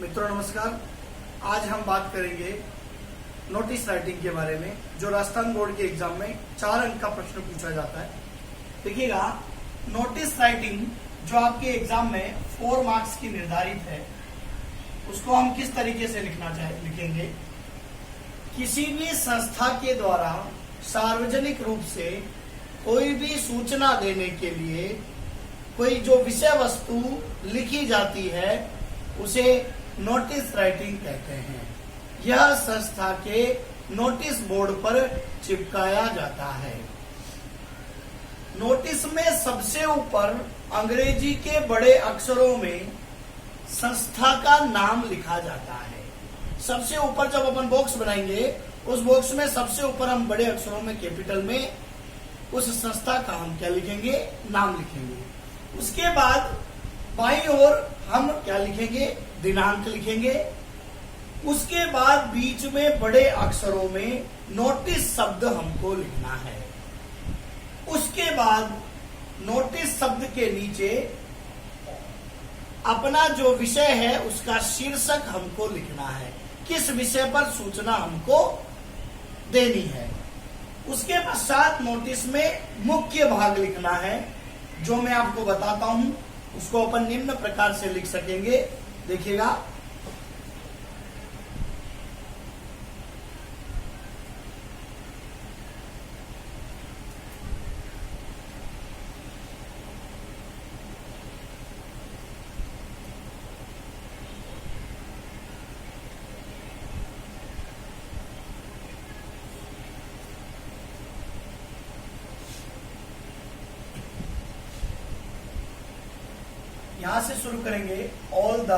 मित्रों नमस्कार। आज हम बात करेंगे नोटिस राइटिंग के बारे में, जो राजस्थान बोर्ड के एग्जाम में 4 अंक का प्रश्न पूछा जाता है। देखिएगा, नोटिस राइटिंग जो आपके एग्जाम में 4 मार्क्स की निर्धारित है, उसको हम किस तरीके से लिखेंगे। किसी भी संस्था के द्वारा सार्वजनिक रूप से कोई भी सूचना देने के लिए कोई जो विषय वस्तु लिखी जाती है उसे नोटिस राइटिंग कहते हैं। यह संस्था के नोटिस बोर्ड पर चिपकाया जाता है। नोटिस में सबसे ऊपर अंग्रेजी के बड़े अक्षरों में संस्था का नाम लिखा जाता है। सबसे ऊपर जब अपन बॉक्स बनाएंगे, उस बॉक्स में सबसे ऊपर हम बड़े अक्षरों में कैपिटल में उस संस्था का हम क्या लिखेंगे, नाम लिखेंगे। उसके बाद बाईं ओर हम क्या लिखेंगे, दिनांक लिखेंगे। उसके बाद बीच में बड़े अक्षरों में नोटिस शब्द हमको लिखना है। उसके बाद नोटिस शब्द के नीचे अपना जो विषय है उसका शीर्षक हमको लिखना है, किस विषय पर सूचना हमको देनी है। उसके पश्चात नोटिस में मुख्य भाग लिखना है, जो मैं आपको बताता हूं। उसको अपन निम्न प्रकार से लिख सकेंगे। देखिएगा, यहां से शुरू करेंगे ऑल द,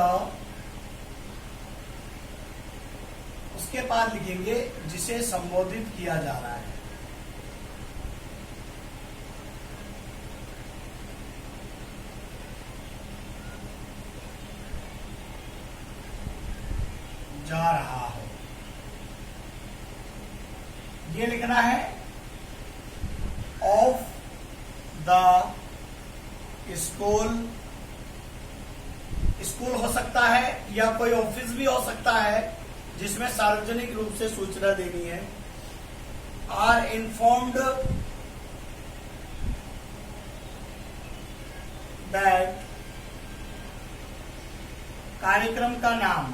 उसके बाद लिखेंगे जिसे संबोधित किया जा रहा है। जा रहा है, ये लिखना है। ऑफ द स्कूल, स्कूल हो सकता है या कोई ऑफिस भी हो सकता है जिसमें सार्वजनिक रूप से सूचना देनी है। आर इन्फॉर्म्ड दैट, कार्यक्रम का नाम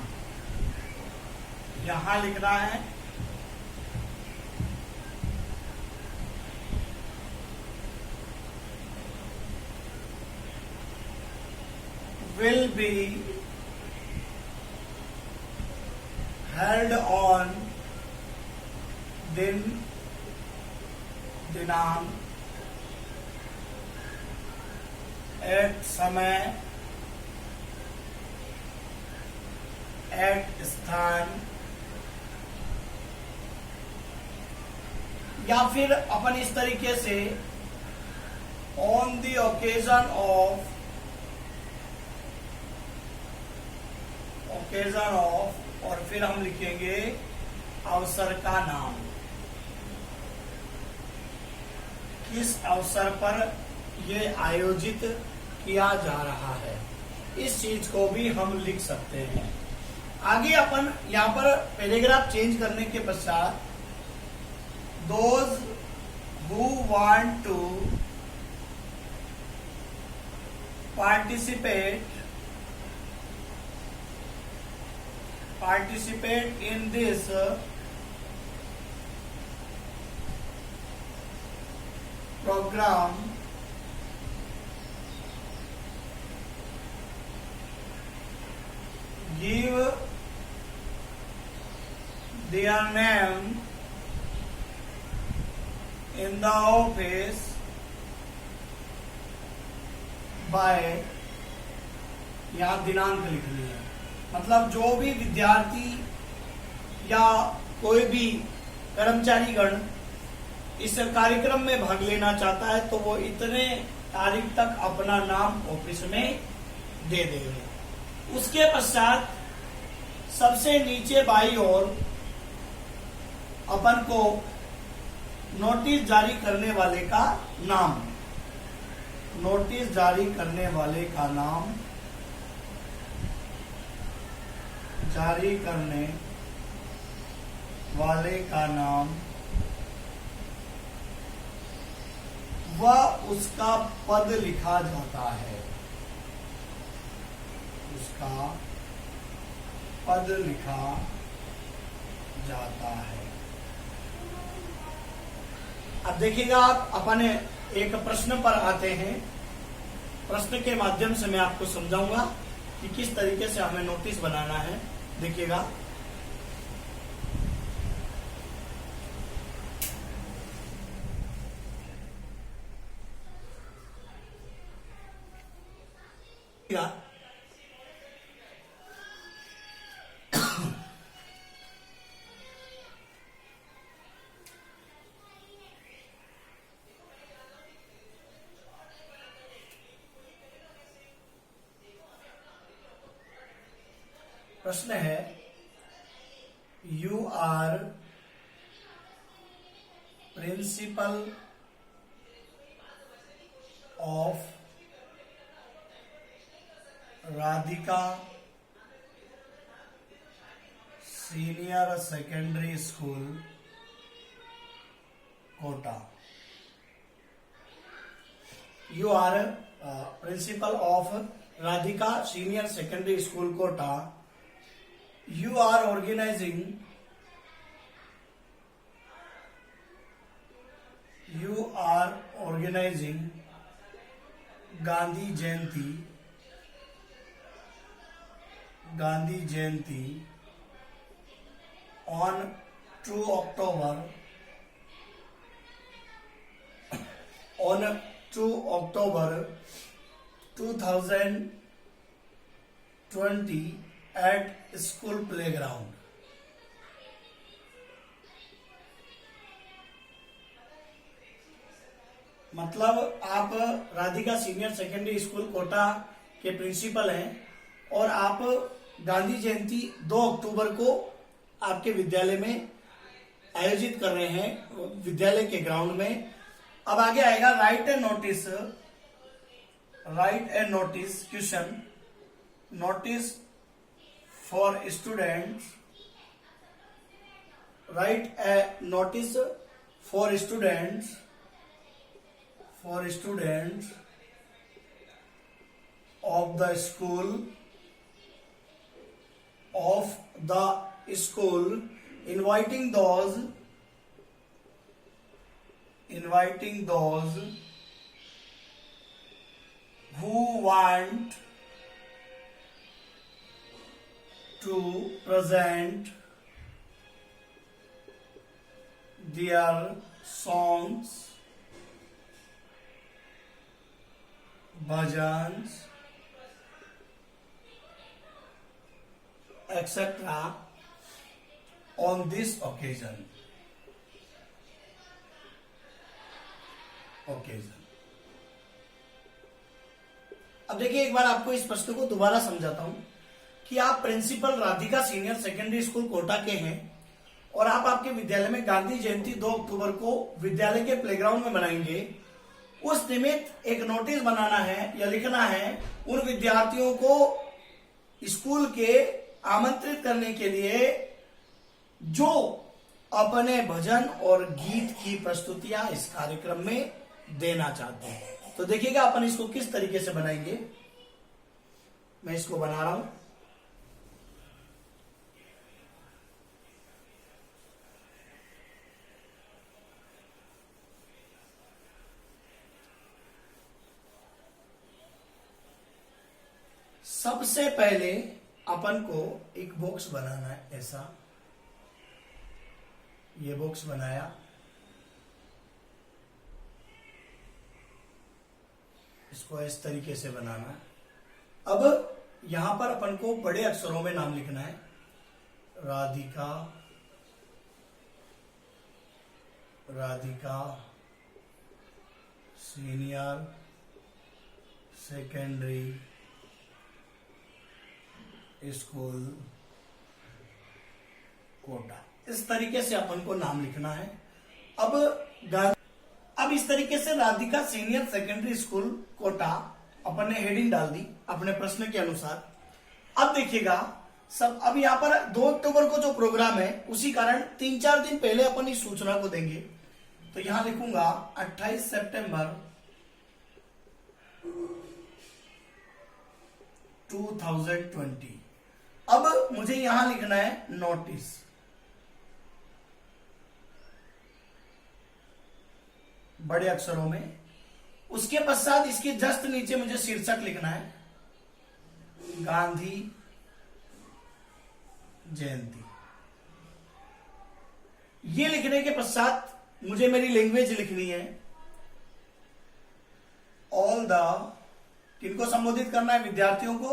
यहां लिखना है। will be held on दिनांक एट समय एट स्थान, या फिर अपन इस तरीके से ऑन द ओकेजन ऑफ, और फिर हम लिखेंगे अवसर का नाम, किस अवसर पर यह आयोजित किया जा रहा है। इस चीज को भी हम लिख सकते हैं। आगे अपन यहां पर पैराग्राफ चेंज करने के पश्चात those who want to participate in this program give their name in the office by, यहां दिनांक लिखनी है। मतलब जो भी विद्यार्थी या कोई भी कर्मचारी गण इस कार्यक्रम में भाग लेना चाहता है तो वो इतने तारीख तक अपना नाम ऑफिस में दे देंगे। उसके पश्चात सबसे नीचे बाईं ओर अपन को नोटिस जारी करने वाले का नाम, नोटिस जारी करने वाले का नाम जारी करने वाले का नाम व उसका पद लिखा जाता है, उसका पद लिखा जाता है। अब देखिएगा, आप अपने एक प्रश्न पर आते हैं। प्रश्न के माध्यम से मैं आपको समझाऊंगा कि किस तरीके से हमें नोटिस बनाना है। देखिएगा, प्रश्न है, you are principal of Radhika senior secondary school Kota. You are principal of Radhika senior secondary school Kota. You are organizing Gandhi Jayanti on 2 October 2020 at school playground। मतलब आप Radhika senior secondary school Kota के प्रिंसिपल हैं और आप गांधी जयंती 2 अक्टूबर को आपके विद्यालय में आयोजित कर रहे हैं, विद्यालय के ग्राउंड में। अब आगे आएगा, right A notice question, notice for students, write a notice for students of the school inviting those who want to present their songs, bhajans, etc. on this occasion। अब देखिए, एक बार आपको इस प्रश्न को दोबारा समझाता हूं कि आप principal Radhika senior secondary school Kota के हैं और आप आपके विद्यालय में गांधी जयंती 2 अक्टूबर को विद्यालय के प्लेग्राउंड में मनाएंगे। उस निमित्त एक नोटिस बनाना है या लिखना है उन विद्यार्थियों को स्कूल के आमंत्रित करने के लिए जो अपने भजन और गीत की प्रस्तुतियां इस कार्यक्रम में देना चाहते हैं। तो देखिएगा, अपन इसको किस तरीके से बनाएंगे। मैं इसको बना रहा हूं। सबसे पहले अपन को एक बॉक्स बनाना है, ऐसा ये बॉक्स बनाया। इसको इस तरीके से बनाना है। अब यहां पर अपन को बड़े अक्षरों में नाम लिखना है, Radhika senior secondary school Kota. इस तरीके से अपन को नाम लिखना है। अब इस तरीके से Radhika senior secondary school Kota अपन ने हेडिंग डाल दी अपने प्रश्न के अनुसार। अब देखिएगा, सब अब यहाँ पर 2 अक्टूबर को जो प्रोग्राम है उसी कारण 3-4 दिन पहले अपन इस सूचना को देंगे। तो यहां लिखूंगा 28 सितंबर 2020। अब मुझे यहां लिखना है नोटिस। बड़े अक्षरों में। उसके पश्चात इसके जस्ट नीचे मुझे शीर्षक लिखना है गांधी जयंती। ये लिखने के पश्चात मुझे मेरी लैंग्वेज लिखनी है। ऑल द, किनको संबोधित करना है? विद्यार्थियों को।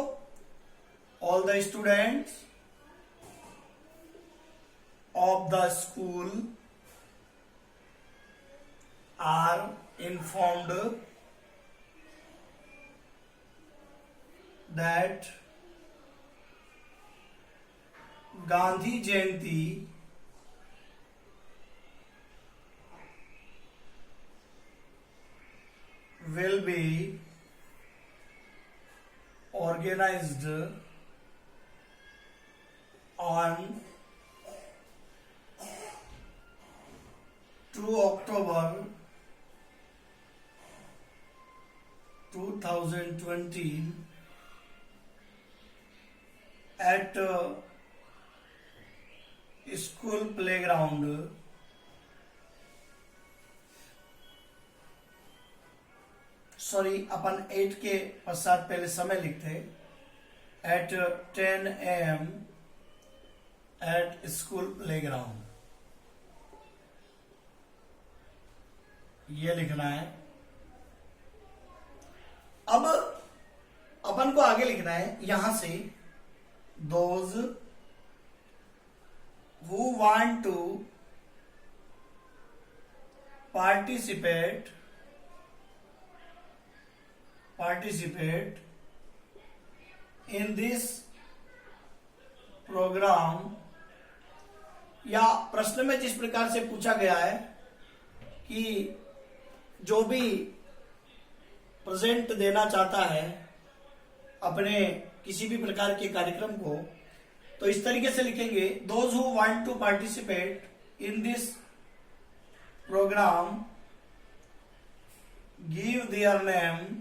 All the students of the school are informed that Gandhi Jayanti will be organized on 2 October 2020 at school playground sorry अपन 8 के पश्चात पहले समय लिखते हैं at 10 AM at school playground. ये लिखना है। अब अपन को आगे लिखना है यहां से those who want to participate in this program, या प्रश्न में जिस प्रकार से पूछा गया है कि जो भी प्रेजेंट देना चाहता है अपने किसी भी प्रकार के कार्यक्रम को, तो इस तरीके से लिखेंगे those who want to participate in this program give their name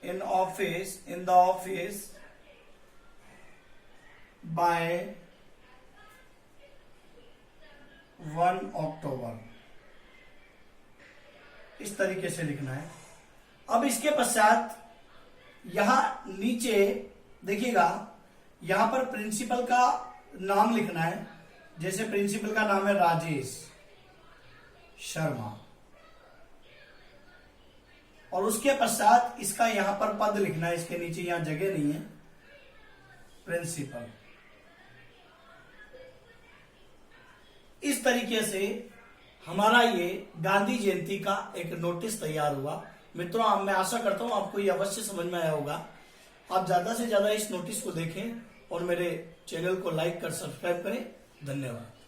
in the office by 1 October। इस तरीके से लिखना है। अब इसके पश्चात यहां नीचे देखिएगा, यहां पर प्रिंसिपल का नाम लिखना है। जैसे प्रिंसिपल का नाम है राजेश शर्मा, और उसके पश्चात इसका यहां पर पद लिखना है। इसके नीचे यहां जगह नहीं है, प्रिंसिपल। इस तरीके से हमारा ये गांधी जयंती का एक नोटिस तैयार हुआ। मित्रों, मैं आशा करता हूं आपको ये अवश्य समझ में आया होगा। आप ज्यादा से ज्यादा इस नोटिस को देखें और मेरे चैनल को लाइक कर सब्सक्राइब करें। धन्यवाद।